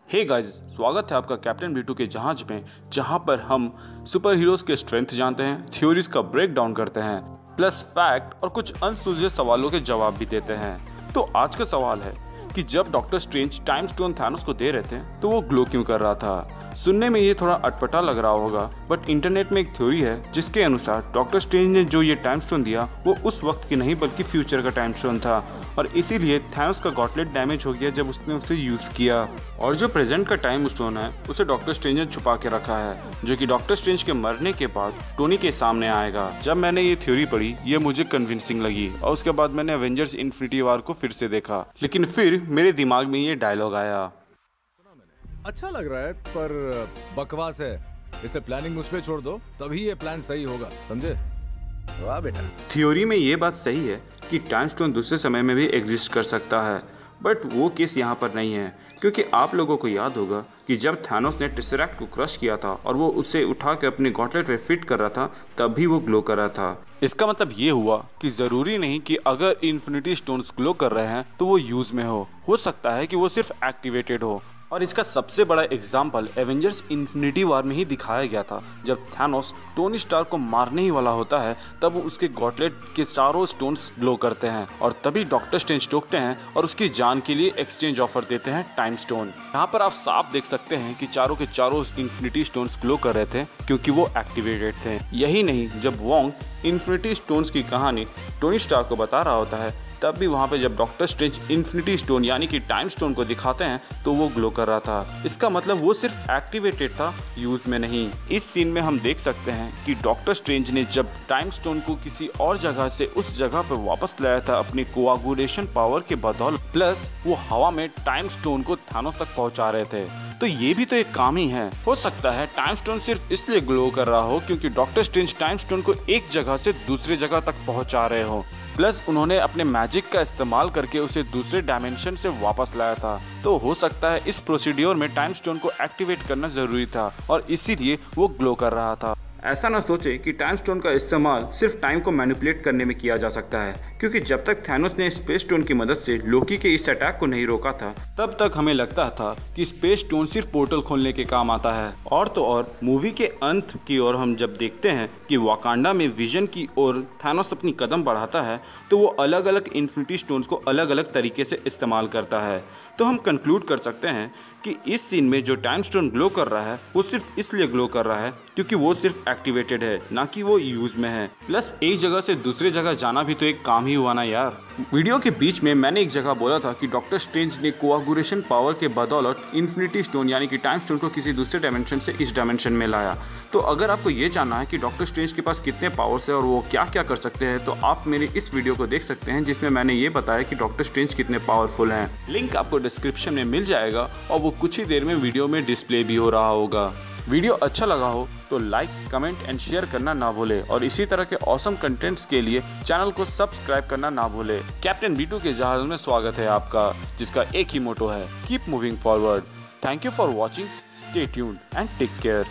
Hey guys, स्वागत है आपका कैप्टन B2 के जहाज में, जहां पर हम सुपर हीरोज के स्ट्रेंथ जानते हैं, थ्योरीज का ब्रेक डाउन करते हैं, प्लस फैक्ट और कुछ अनसुलझे सवालों के जवाब भी देते हैं। तो आज का सवाल है कि जब doctor strange time stone Thanos को दे रहे थे तो वो ग्लो क्यों कर रहा था। सुनने में ये थोड़ा अटपटा लग रहा होगा, बट इंटरनेट में एक थ्योरी है जिसके अनुसार डॉक्टर स्ट्रेंज ने जो ये टाइम स्टोन दिया वो उस वक्त की नहीं बल्कि फ्यूचर का टाइम स्टोन था, और इसीलिए थैनोस का गॉटलेट डैमेज हो गया जब उसने उसे यूज किया। और जो प्रेजेंट का टाइम स्टोन है उसे डॉक्टर स्ट्रेंज ने छुपा के रखा है, जो कि डॉक्टर स्ट्रेंज के मरने के बाद टोनी के सामने आएगा। जब मैंने ये थ्योरी पढ़ी ये मुझे कन्विंसिंग लगी, और उसके बाद मैंने एवेंजर्स इन्फिनिटी वॉर को फिर से देखा, लेकिन फिर मेरे दिमाग में ये डायलॉग आया। अच्छा लग रहा है पर बकवास है, इसे प्लानिंग मुझ पे छोड़ दो, तभी ये प्लान सही होगा, समझे? वाह बेटा। थ्योरी में ये बात सही है कि टाइम स्टोन दूसरे समय में भी एग्जिस्ट कर सकता है, बट वो केस यहाँ पर नहीं है, क्योंकि आप लोगों को याद होगा कि जब थैनोस ने टेसरैक्ट को क्रश किया था और वो उसे उठा के अपने गॉटलेट में फिट कर रहा था, तब भी वो ग्लो कर रहा था। इसका मतलब ये हुआ कि ज़रूरी नहीं कि अगर इन्फिनिटी स्टोन्स ग्लो कर रहे हैं तो वो यूज़ में हो सकता है कि वो सिर्फ एक्टिवेटेड हो। और इसका सबसे बड़ा एग्जाम्पल एवेंजर्स इन्फिनिटी वॉर में ही दिखाया गया था, जब थैनोस टोनी स्टार्क को मारने ही वाला होता है, तब उसके गॉटलेट के चारों स्टोन्स ग्लो करते हैं, और तभी डॉक्टर स्ट्रेंज टोकते हैं और उसकी जान के लिए एक्सचेंज ऑफर देते हैं टाइम स्टोन। यहाँ पर आप साफ देख सकते हैं कि चारों के चारों इन्फिनिटी स्टोन्स ग्लो कर रहे थे क्योंकि वो एक्टिवेटेड थे। यही नहीं, जब वोंग इन्फिनिटी स्टोन्स की कहानी टोनी स्टार्क को बता रहा होता है, तब भी वहाँ पे जब डॉक्टर स्ट्रेंज इन्फिनिटी स्टोन यानी कि टाइम स्टोन को दिखाते हैं तो वो ग्लो कर रहा था। इसका मतलब वो सिर्फ एक्टिवेटेड था, यूज में नहीं। इस सीन में हम देख सकते हैं कि डॉक्टर स्ट्रेंज ने जब टाइम स्टोन को किसी और जगह से उस जगह पर वापस लाया था अपनी कोआगुलेशन पावर के बदौलत, प्लस वो हवा में टाइम स्टोन को थैनोस तक पहुंचा रहे थे। तो ये भी तो एक काम ही है। हो सकता है टाइम स्टोन सिर्फ इसलिए ग्लो कर रहा हो क्योंकि डॉक्टर स्ट्रेंज टाइम स्टोन को एक जगह से दूसरी जगह तक पहुंचा रहे हो, प्लस उन्होंने अपने मैजिक का इस्तेमाल करके उसे दूसरे डायमेंशन से वापस लाया था। तो हो सकता है इस प्रोसीड्योर में टाइम स्टोन को एक्टिवेट करना जरूरी था और इसीलिए वो ग्लो कर रहा था। ऐसा ना सोचे कि टाइम स्टोन का इस्तेमाल सिर्फ टाइम को मैनिपुलेट करने में किया जा सकता है, क्योंकि जब तक थैनोस ने स्पेस स्टोन की मदद से लोकी के इस अटैक को नहीं रोका था, तब तक हमें लगता था कि स्पेस स्टोन सिर्फ पोर्टल खोलने के काम आता है। और तो और मूवी के अंत की ओर हम जब देखते हैं कि वाकांडा में विजन की ओर थैनोस अपनी कदम बढ़ाता है, तो वो अलग अलग इन्फिनिटी स्टोन्स को अलग अलग तरीके से इस्तेमाल करता है। तो हम कंक्लूड कर सकते हैं कि इस सीन में जो टाइम स्टोन ग्लो कर रहा है वो सिर्फ इसलिए ग्लो कर रहा है क्योंकि वो सिर्फ एक्टिवेटेड है, ना कि वो यूज में है। प्लस एक जगह से दूसरी जगह जाना भी तो एक काम ही हुआ ना यार। वीडियो के बीच में मैंने एक जगह बोला था कि डॉक्टर स्ट्रेंज ने कोआगुलेशन पावर के बदौलत इन्फिनिटी स्टोन यानी कि टाइम स्टोन को किसी दूसरे डायमेंशन से इस डायमेंशन में लाया। तो अगर आपको ये जानना है कि डॉक्टर स्ट्रेंज के पास कितने पावर्स है और वो क्या क्या कर सकते हैं, तो आप मेरे इस वीडियो को देख सकते हैं जिसमें मैंने ये बताया कि डॉक्टर स्ट्रेंज कितने पावरफुल हैं। लिंक आपको डिस्क्रिप्शन में मिल जाएगा और वो कुछ ही देर में वीडियो में डिस्प्ले भी हो रहा होगा। वीडियो अच्छा लगा हो तो लाइक, कमेंट एंड शेयर करना ना भूले, और इसी तरह के ऑसम कंटेंट्स के लिए चैनल को सब्सक्राइब करना ना भूले। कैप्टन B2 के जहाज में स्वागत है आपका, जिसका एक ही मोटो है, keep moving forward. Thank you for watching, stay tuned and take care.